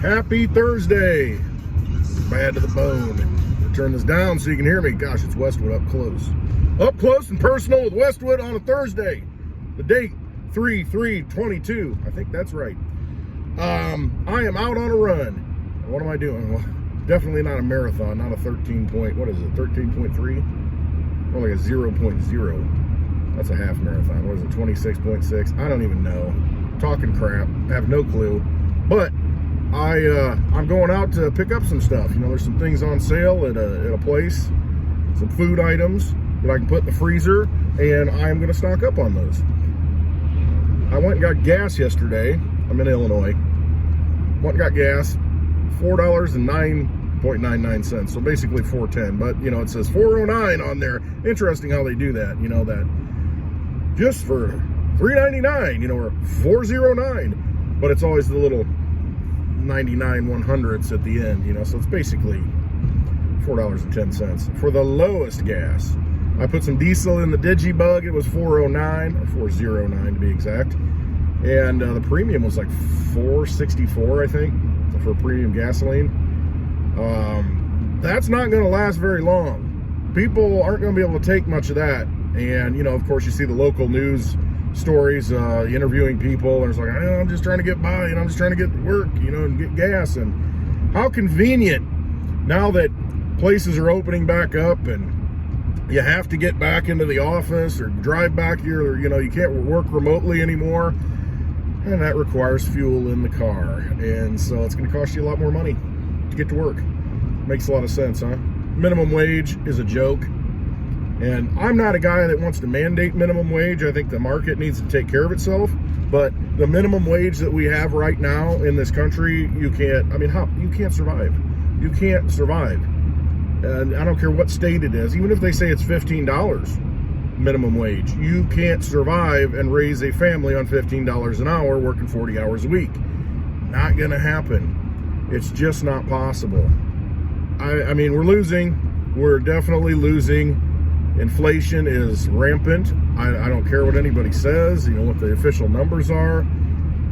Happy Thursday. Bad to the bone. I'll turn this down so you can hear me. Gosh, it's Westwood up close. Up close and personal with Westwood on a Thursday. The date, 3/3/22. I think that's right. I am out on a run. What am I doing? Well, definitely not a marathon, not a 13.3? More like a 0.0. That's a half marathon. What is it, 26.6? I don't even know. Talking crap. I have no clue. But I'm going out to pick up some stuff. You know, there's some things on sale at a place, some food items that I can put in the freezer, and I'm going to stock up on those. I went and got gas yesterday. I'm in Illinois. Went and got gas, $4.09.99, so basically $4.10. But you know, it says $4.09 on there. Interesting how they do that. You know, that just for $3.99, you know, or $4.09, but it's always the little 99/100ths at the end, you know, so it's basically $4.10 for the lowest gas. I put some diesel in the Digibug. It was $4.09 or $4.09 to be exact, and the premium was like $4.64, I think, for premium gasoline. That's not going to last very long. People aren't going to be able to take much of that, and you know, of course, you see the local news stories interviewing people, and it's like, I'm just trying to get by, and I'm just trying to get work, you know, and get gas. And how convenient now that places are opening back up and you have to get back into the office or drive back here, or you know, you can't work remotely anymore, and that requires fuel in the car, and so it's going to cost you a lot more money to get to work. Makes a lot of sense, huh? Minimum wage is a joke. And I'm not a guy that wants to mandate minimum wage. I think the market needs to take care of itself. But the minimum wage that we have right now in this country, you can't survive. You can't survive. And I don't care what state it is. Even if they say it's $15 minimum wage, you can't survive and raise a family on $15 an hour working 40 hours a week. Not going to happen. It's just not possible. I mean, we're losing. We're definitely losing. Inflation is rampant. I don't care what anybody says, you know, what the official numbers are.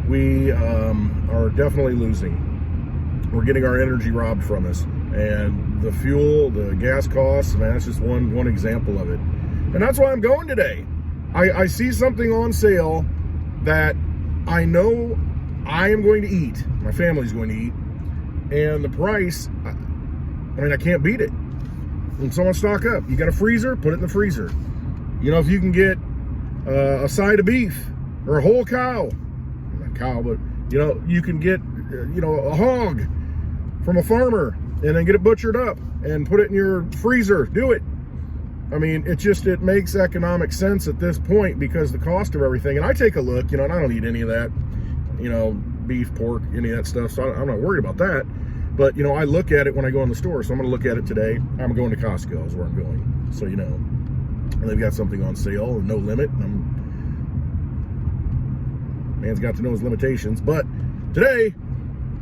We are definitely losing. We're getting our energy robbed from us. And the fuel, the gas costs, man, that's just one example of it. And that's why I'm going today. I see something on sale that I know I am going to eat. My family's going to eat. And the price, I mean, I can't beat it. And so I want to stock up. You got a freezer? Put it in the freezer. You know, if you can get a side of beef or a whole cow, not cow, but you know, you can get you know, a hog from a farmer and then get it butchered up and put it in your freezer. Do it. I mean, it makes economic sense at this point because the cost of everything. And I take a look, you know, and I don't eat any of that, you know, beef, pork, any of that stuff. So I'm not worried about that. But, you know, I look at it when I go in the store. So I'm going to look at it today. I'm going to Costco is where I'm going. So, you know, and they've got something on sale, no limit. Man's got to know his limitations. But today,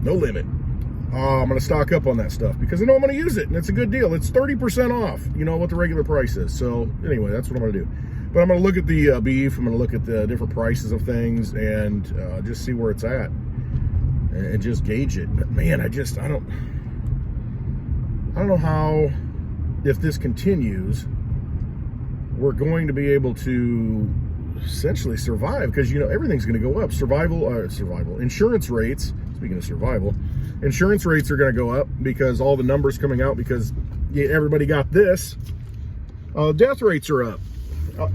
no limit. I'm going to stock up on that stuff because I know I'm going to use it. And it's a good deal. It's 30% off, you know, what the regular price is. So, anyway, that's what I'm going to do. But I'm going to look at the beef. I'm going to look at the different prices of things and just see where it's at. And just gauge it. But man, I don't know how, if this continues, we're going to be able to essentially survive, because you know everything's going to go up. Insurance rates, speaking of survival, insurance rates are going to go up because all the numbers coming out, because everybody got this. Death rates are up.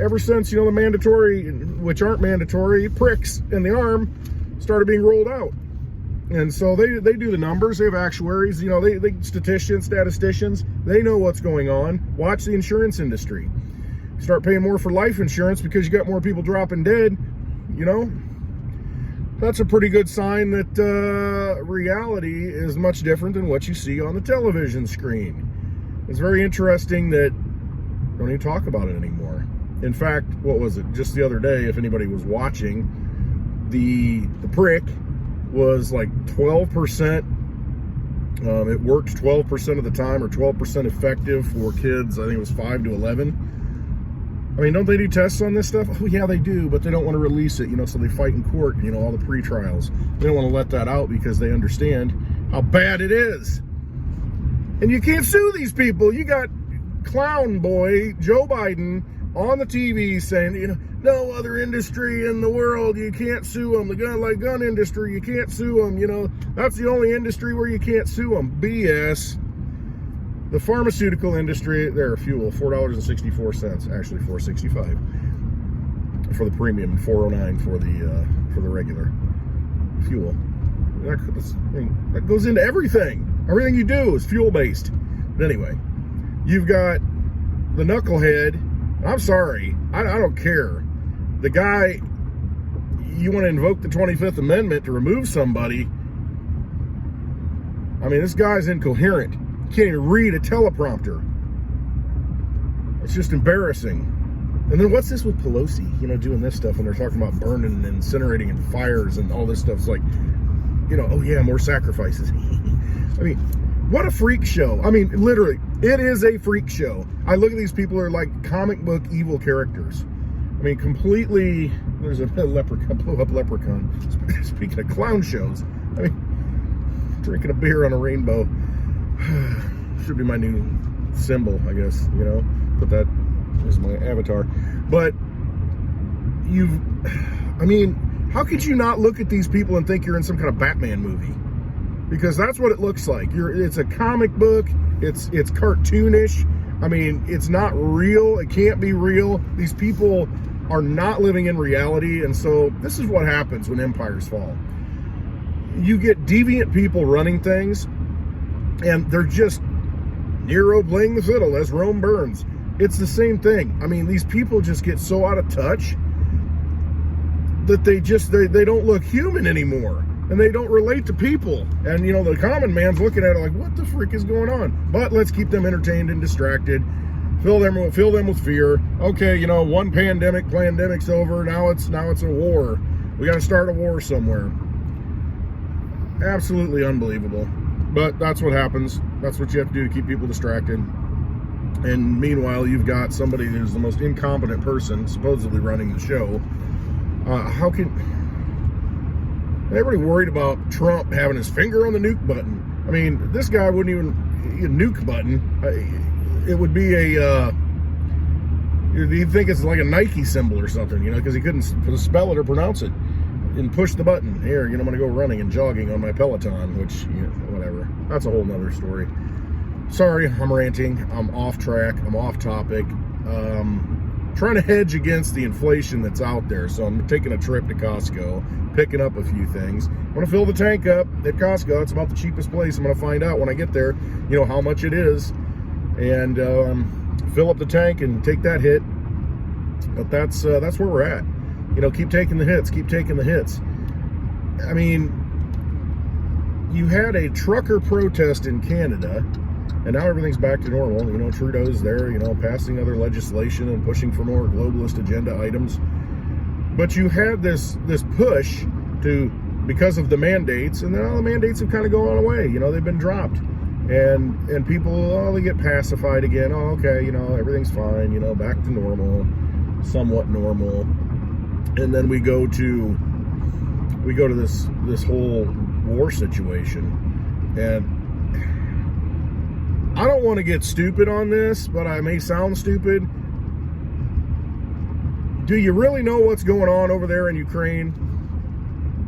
Ever since, you know, the mandatory, which aren't mandatory, pricks in the arm started being rolled out. And so they do the numbers. They have actuaries, you know, they statisticians. They know what's going on. Watch the insurance industry. Start paying more for life insurance because you got more people dropping dead, you know. That's a pretty good sign that reality is much different than what you see on the television screen. It's very interesting that we don't even talk about it anymore. In fact, what was it? Just the other day, if anybody was watching, the prick was like 12%. It worked 12% of the time, or 12% effective for kids. I think it was 5 to 11. I mean, don't they do tests on this stuff? Oh, yeah, they do, but they don't want to release it, you know, so they fight in court, you know, all the pre-trials. They don't want to let that out because they understand how bad it is. And you can't sue these people. You got clown boy Joe Biden on the TV saying, you know, no other industry in the world, you can't sue them. The gun industry, you can't sue them. You know, that's the only industry where you can't sue them. BS. The pharmaceutical industry, their fuel, $4.64, actually $4.65 for the premium, $4.09 for the regular fuel. That goes into everything. Everything you do is fuel based. But anyway, you've got the knucklehead. I'm sorry, I don't care. The guy, you want to invoke the 25th Amendment to remove somebody. I mean, this guy's incoherent. Can't even read a teleprompter. It's just embarrassing. And then what's this with Pelosi, you know, doing this stuff when they're talking about burning and incinerating and fires and all this stuff? It's like, you know, oh yeah, more sacrifices. I mean, what a freak show. I mean, literally, it is a freak show. I look at these people who are like comic book evil characters. I mean, completely, there's a leprechaun, blew up leprechaun. Speaking of clown shows, I mean, drinking a beer on a rainbow. Should be my new symbol, I guess, you know, put that as my avatar. But I mean, how could you not look at these people and think you're in some kind of Batman movie? Because that's what it looks like. It's a comic book. It's cartoonish. I mean, it's not real. It can't be real. These people are not living in reality. And so this is what happens when empires fall. You get deviant people running things, and they're just Nero playing the fiddle as Rome burns. It's the same thing. I mean, these people just get so out of touch that they don't look human anymore. And they don't relate to people. And, you know, the common man's looking at it like, what the freak is going on? But let's keep them entertained and distracted. Fill them with fear. Okay, you know, one pandemic's over. Now it's a war. We got to start a war somewhere. Absolutely unbelievable. But that's what happens. That's what you have to do to keep people distracted. And meanwhile, you've got somebody who's the most incompetent person supposedly running the show. How can... Everybody worried about Trump having his finger on the nuke button. I mean, this guy wouldn't even nuke button. It would be you'd think it's like a Nike symbol or something, you know, because he couldn't spell it or pronounce it. And push the button. Here, you know, I'm going to go running and jogging on my Peloton, which, you know, whatever. That's a whole nother story. Sorry, I'm ranting. I'm off track. I'm off topic. Trying to hedge against the inflation that's out there. So I'm taking a trip to Costco, picking up a few things. I'm going to fill the tank up at Costco. It's about the cheapest place. I'm going to find out when I get there, you know, how much it is. And fill up the tank and take that hit. But that's where we're at. You know, keep taking the hits. Keep taking the hits. I mean, you had a trucker protest in Canada, and now everything's back to normal. You know, Trudeau's there, you know, passing other legislation and pushing for more globalist agenda items. But you had this push because of the mandates, and then all the mandates have kind of gone away. You know, they've been dropped. And people, they get pacified again. Oh, okay, you know, everything's fine, you know, back to normal, somewhat normal. And then we go to this whole war situation. And I don't want to get stupid on this, but I may sound stupid. Do you really know what's going on over there in Ukraine?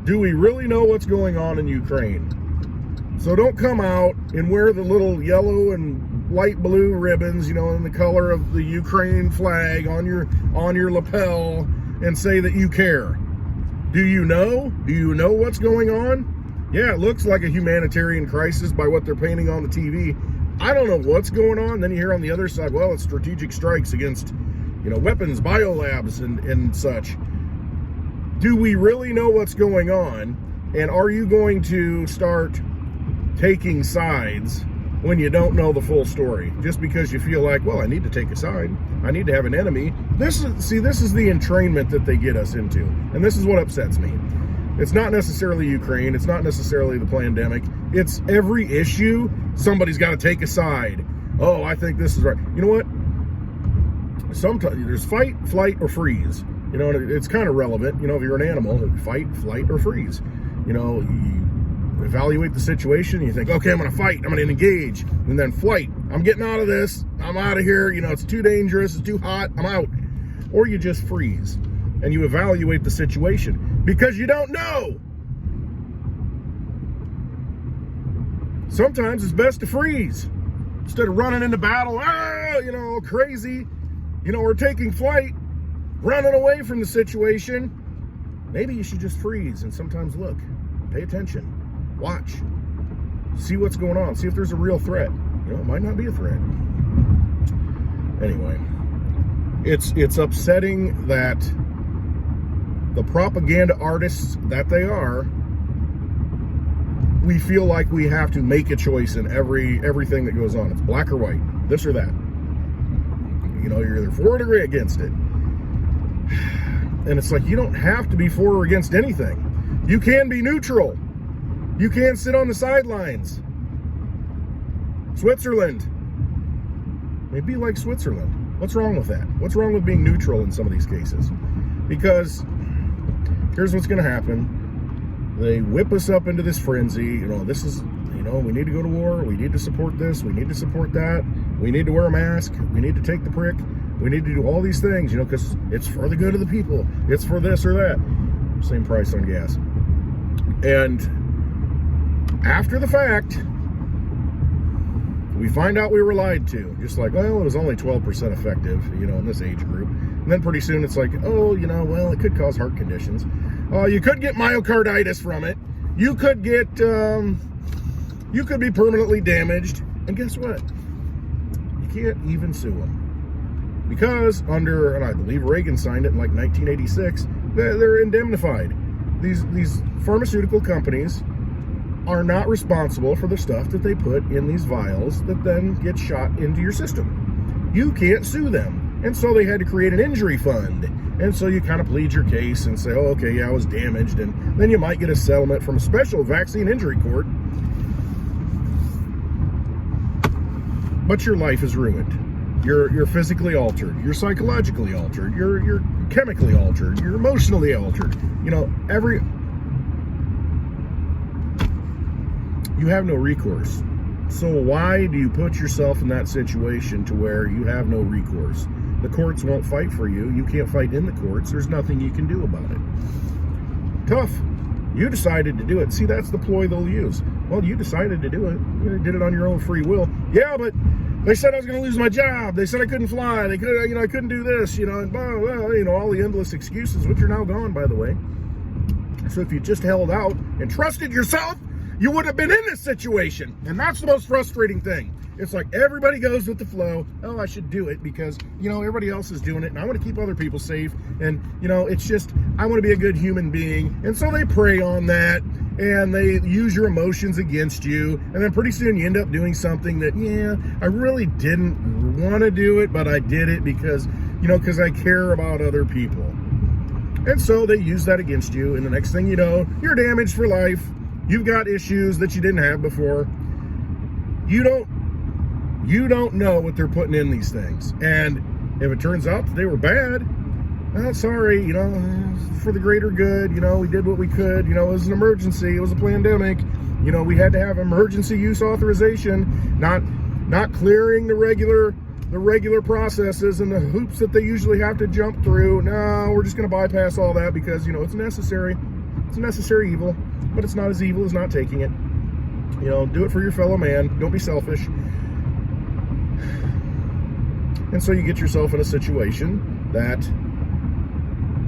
Do we really know what's going on in Ukraine? So don't come out and wear the little yellow and light blue ribbons, you know, in the color of the Ukraine flag on your lapel and say that you care. Do you know? Do you know what's going on? Yeah, it looks like a humanitarian crisis by what they're painting on the TV. I don't know what's going on. Then you hear on the other side, well, it's strategic strikes against, you know, weapons, biolabs, and such. Do we really know what's going on? And are you going to start taking sides when you don't know the full story? Just because you feel like, well, I need to take a side. I need to have an enemy. This is the entrainment that they get us into. And this is what upsets me. It's not necessarily Ukraine. It's not necessarily the pandemic. It's every issue. Somebody's got to take a side. Oh, I think this is right. You know what? Sometimes there's fight, flight, or freeze. You know, it's kind of relevant. You know, if you're an animal, fight, flight, or freeze. You know, evaluate the situation. You think, okay, I'm going to fight. I'm going to engage. And then flight. I'm getting out of this. I'm out of here. You know, it's too dangerous. It's too hot. I'm out. Or you just freeze and you evaluate the situation because you don't know. Sometimes it's best to freeze instead of running into battle, you know, crazy, you know, or taking flight, running away from the situation. Maybe you should just freeze and sometimes look, pay attention, watch, see what's going on, see if there's a real threat. You know, it might not be a threat. Anyway, it's upsetting that the propaganda artists that they are, we feel like we have to make a choice in everything that goes on. It's black or white, this or that. You know, you're either for it or against it. And it's like, you don't have to be for or against anything. You can be neutral. You can sit on the sidelines. Switzerland. Maybe like Switzerland. What's wrong with that? What's wrong with being neutral in some of these cases? Because here's what's going to happen. They whip us up into this frenzy. You know, this is, you know, we need to go to war. We need to support this. We need to support that. We need to wear a mask. We need to take the prick. We need to do all these things, you know, because it's for the good of the people. It's for this or that. Same price on gas. And after the fact, we find out we were lied to. Just like, well, it was only 12% effective, you know, in this age group. And then pretty soon it's like, oh, you know, well, it could cause heart conditions. You could get myocarditis from it. You could get, you could be permanently damaged. And guess what? You can't even sue them. Because under, and I believe Reagan signed it in like 1986, they're indemnified. These pharmaceutical companies are not responsible for the stuff that they put in these vials that then get shot into your system. You can't sue them. And so they had to create an injury fund. And so you kind of plead your case and say, oh, okay, yeah, I was damaged. And then you might get a settlement from a special vaccine injury court. But your life is ruined. You're physically altered. You're psychologically altered. You're chemically altered. You're emotionally altered. You know, you have no recourse. So why do you put yourself in that situation to where you have no recourse? The courts won't fight for you. You can't fight in the courts. There's nothing you can do about it. Tough. You decided to do it. See, that's the ploy they'll use. Well, you decided to do it. You did it on your own free will. Yeah, but they said I was going to lose my job. They said I couldn't fly. They could, you know, I couldn't do this, you know, and blah, blah, you know, all the endless excuses, which are now gone, by the way. So if you just held out and trusted yourself, you would have been in this situation. And that's the most frustrating thing. It's like everybody goes with the flow. Oh, I should do it because, you know, everybody else is doing it and I want to keep other people safe. And, you know, it's just, I want to be a good human being. And so they prey on that and they use your emotions against you. And then pretty soon you end up doing something that, yeah, I really didn't want to do it, but I did it because, you know, because I care about other people. And so they use that against you. And the next thing you know, you're damaged for life. You've got issues that you didn't have before. You don't know what they're putting in these things. And if it turns out that they were bad, oh, sorry, you know, for the greater good, you know, we did what we could. You know, it was an emergency. It was a pandemic. You know, we had to have emergency use authorization, not clearing the regular processes and the hoops that they usually have to jump through. No, we're just going to bypass all that because, you know, it's necessary. It's a necessary evil, but it's not as evil as not taking it. You know, do it for your fellow man. Don't be selfish. And so you get yourself in a situation that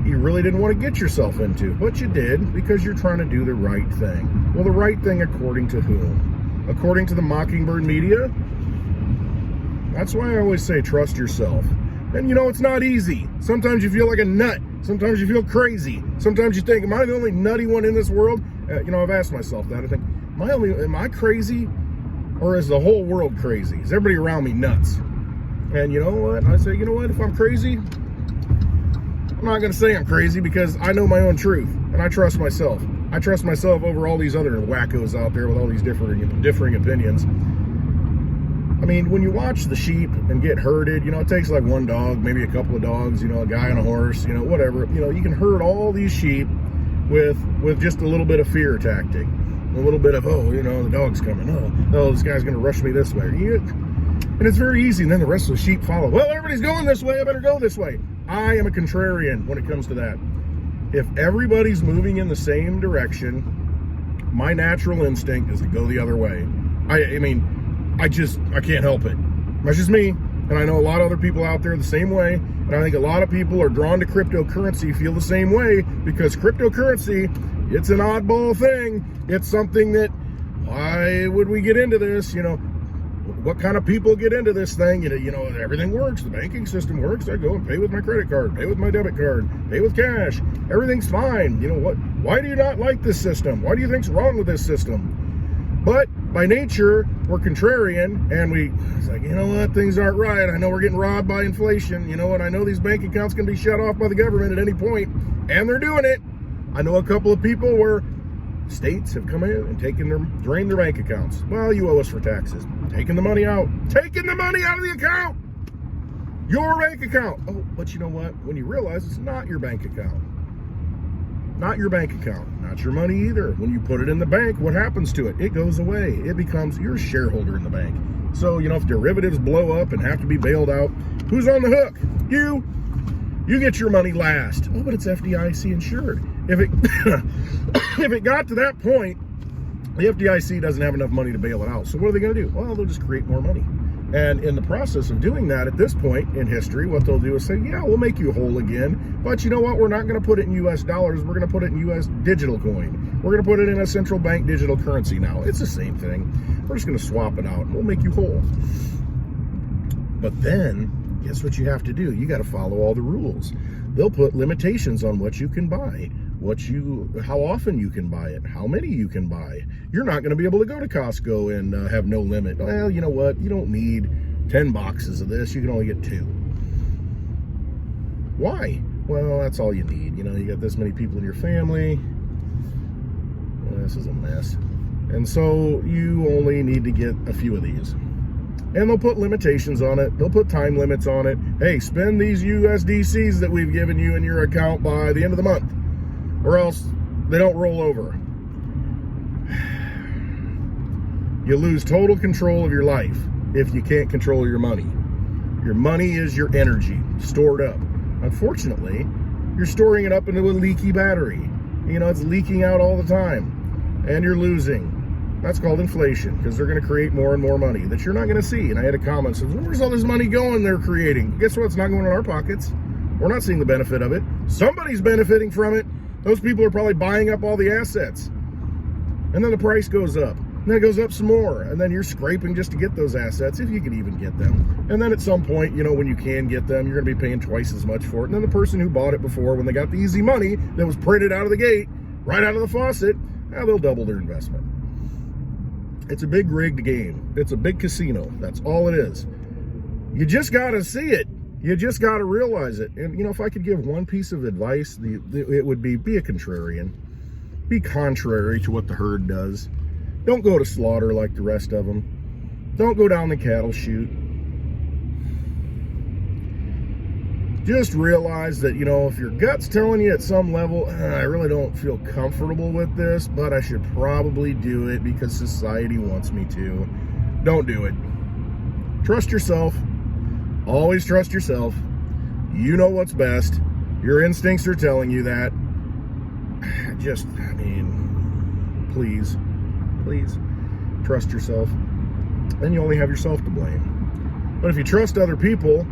you really didn't want to get yourself into, but you did because you're trying to do the right thing. Well, the right thing according to whom? According to the Mockingbird media? That's why I always say trust yourself. And you know, it's not easy. Sometimes you feel like a nut. Sometimes you feel crazy. Sometimes you think, am I the only nutty one in this world? You know, I've asked myself that. I think, am I crazy? Or is the whole world crazy? Is everybody around me nuts? And you know what? I say, you know what? If I'm crazy, I'm not going to say I'm crazy because I know my own truth. And I trust myself. I trust myself over all these other wackos out there with all these differing opinions. I mean, when you watch the sheep and get herded, you know, it takes like one dog, maybe a couple of dogs, you know, a guy on a horse, you know, whatever. You know, you can herd all these sheep with just a little bit of fear tactic. A little bit of, oh, the dog's coming. Oh, this guy's going to rush me this way. And it's very easy, and then the rest of the sheep follow. Well, everybody's going this way, I better go this way. I am a contrarian when it comes to that. If everybody's moving in the same direction, my natural instinct is to go the other way. I can't help it. That's just me. And I know a lot of other people out there the same way. And I think a lot of people are drawn to cryptocurrency, feel the same way, because cryptocurrency, it's an oddball thing. It's something that, why would we get into this? What kind of people get into this thing? Everything works. The banking system works. I go and pay with my credit card, pay with my debit card, pay with cash. Everything's fine. Why do you not like this system? Why do you think's wrong with this system? But by nature, we're contrarian, and it's like, things aren't right. I know we're getting robbed by inflation. I know these bank accounts can be shut off by the government at any point, and they're doing it. I know a couple of people where states have come in and drained their bank accounts. Well, you owe us for taxes. Taking the money out of the account. Your bank account. Oh, but you know what? When you realize it's not your bank account. Not your bank account. Not your money either. When you put it in the bank, what happens to it? It goes away. It becomes your shareholder in the bank. So, if derivatives blow up and have to be bailed out, who's on the hook? You. You get your money last. Oh, but it's FDIC insured. If it got to that point, the FDIC doesn't have enough money to bail it out. So what are they going to do? Well, they'll just create more money. And in the process of doing that, at this point in history, what they'll do is say, yeah, we'll make you whole again. But you know what? We're not going to put it in U.S. dollars. We're going to put it in U.S. digital coin. We're going to put it in a central bank digital currency now. It's the same thing. We're just going to swap it out, and we'll make you whole. But then, guess what you have to do? You got to follow all the rules. They'll put limitations on what you can buy, how often you can buy it, how many you can buy. You're not going to be able to go to Costco and have no limit. Well, you know what? You don't need 10 boxes of this. You can only get 2. Why? Well, that's all you need. You got this many people in your family. Well, this is a mess. And so you only need to get a few of these. And they'll put limitations on it. They'll put time limits on it. Hey, spend these USDCs that we've given you in your account by the end of the month, or else they don't roll over. You lose total control of your life if you can't control your money. Your money is your energy stored up. Unfortunately, you're storing it up into a leaky battery. It's leaking out all the time, and you're losing. That's called inflation, because they're going to create more and more money that you're not going to see. And I had a comment that says, where's all this money going they're creating? Guess what? It's not going in our pockets. We're not seeing the benefit of it. Somebody's benefiting from it. Those people are probably buying up all the assets. And then the price goes up. And then it goes up some more. And then you're scraping just to get those assets, if you can even get them. And then at some point, when you can get them, you're going to be paying twice as much for it. And then the person who bought it before, when they got the easy money that was printed out of the gate, right out of the faucet, they'll double their investment. It's a big rigged game. It's a big casino. That's all it is. You just got to see it. You just got to realize it. And, if I could give one piece of advice, it would be a contrarian. Be contrary to what the herd does. Don't go to slaughter like the rest of them. Don't go down the cattle chute. Just realize that, if your gut's telling you at some level, I really don't feel comfortable with this, but I should probably do it because society wants me to. Don't do it. Trust yourself. Always trust yourself. You know what's best. Your instincts are telling you that. Please trust yourself. Then you only have yourself to blame. But if you trust other people,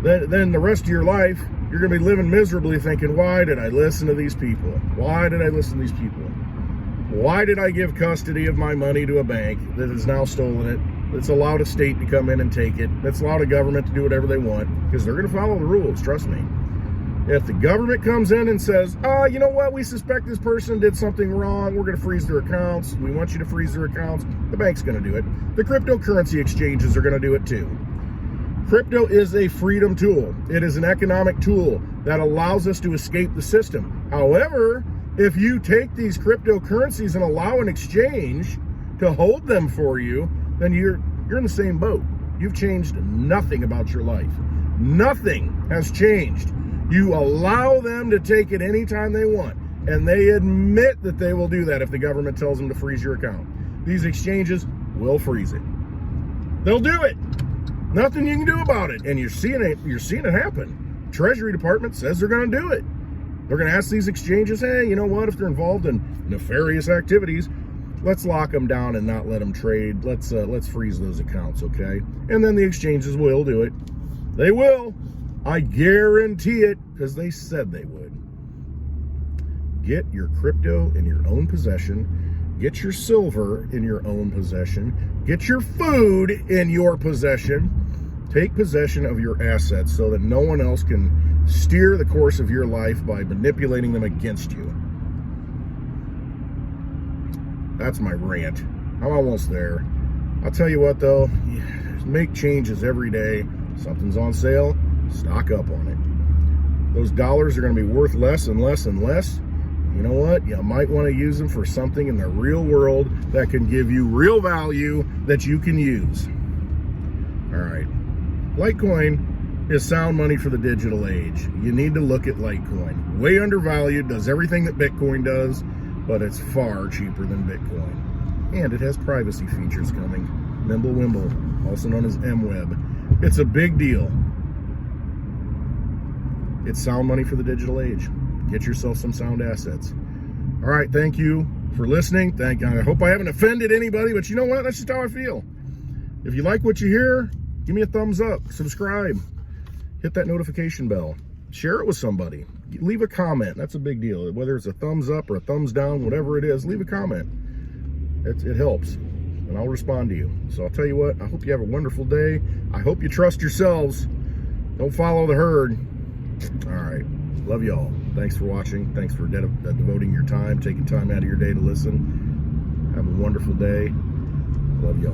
then the rest of your life, you're going to be living miserably thinking, why did I listen to these people? Why did I listen to these people? Why did I give custody of my money to a bank that has now stolen it, that's allowed a state to come in and take it, that's allowed a government to do whatever they want? Because they're going to follow the rules, trust me. If the government comes in and says, you know what, we suspect this person did something wrong, we're going to freeze their accounts, we want you to freeze their accounts, the bank's going to do it. The cryptocurrency exchanges are going to do it too. Crypto is a freedom tool. It is an economic tool that allows us to escape the system. However, if you take these cryptocurrencies and allow an exchange to hold them for you, then you're in the same boat. You've changed nothing about your life. Nothing has changed. You allow them to take it anytime they want. And they admit that they will do that if the government tells them to freeze your account. These exchanges will freeze it. They'll do it. Nothing you can do about it. And you're seeing it happen. Treasury Department says they're going to do it. They're going to ask these exchanges, hey, you know what? If they're involved in nefarious activities, let's lock them down and not let them trade. Let's freeze those accounts, okay? And then the exchanges will do it. They will. I guarantee it, because they said they would. Get your crypto in your own possession. Get your silver in your own possession. Get your food in your possession. Take possession of your assets so that no one else can steer the course of your life by manipulating them against you. That's my rant. I'm almost there. I'll tell you what, though, make changes every day. Something's on sale, stock up on it. Those dollars are going to be worth less and less and less. You know what? You might want to use them for something in the real world that can give you real value that you can use. All right. Litecoin is sound money for the digital age. You need to look at Litecoin. Way undervalued, does everything that Bitcoin does, but it's far cheaper than Bitcoin. And it has privacy features coming. Mimblewimble, also known as MWeb. It's a big deal. It's sound money for the digital age. Get yourself some sound assets. All right, thank you for listening. I hope I haven't offended anybody, but you know what? That's just how I feel. If you like what you hear, give me a thumbs up, subscribe, hit that notification bell, share it with somebody, leave a comment. That's a big deal. Whether it's a thumbs up or a thumbs down, whatever it is, leave a comment. It helps, and I'll respond to you. So I'll tell you what, I hope you have a wonderful day. I hope you trust yourselves. Don't follow the herd. All right. Love y'all. Thanks for watching. Thanks for devoting your time, taking time out of your day to listen. Have a wonderful day. Love y'all.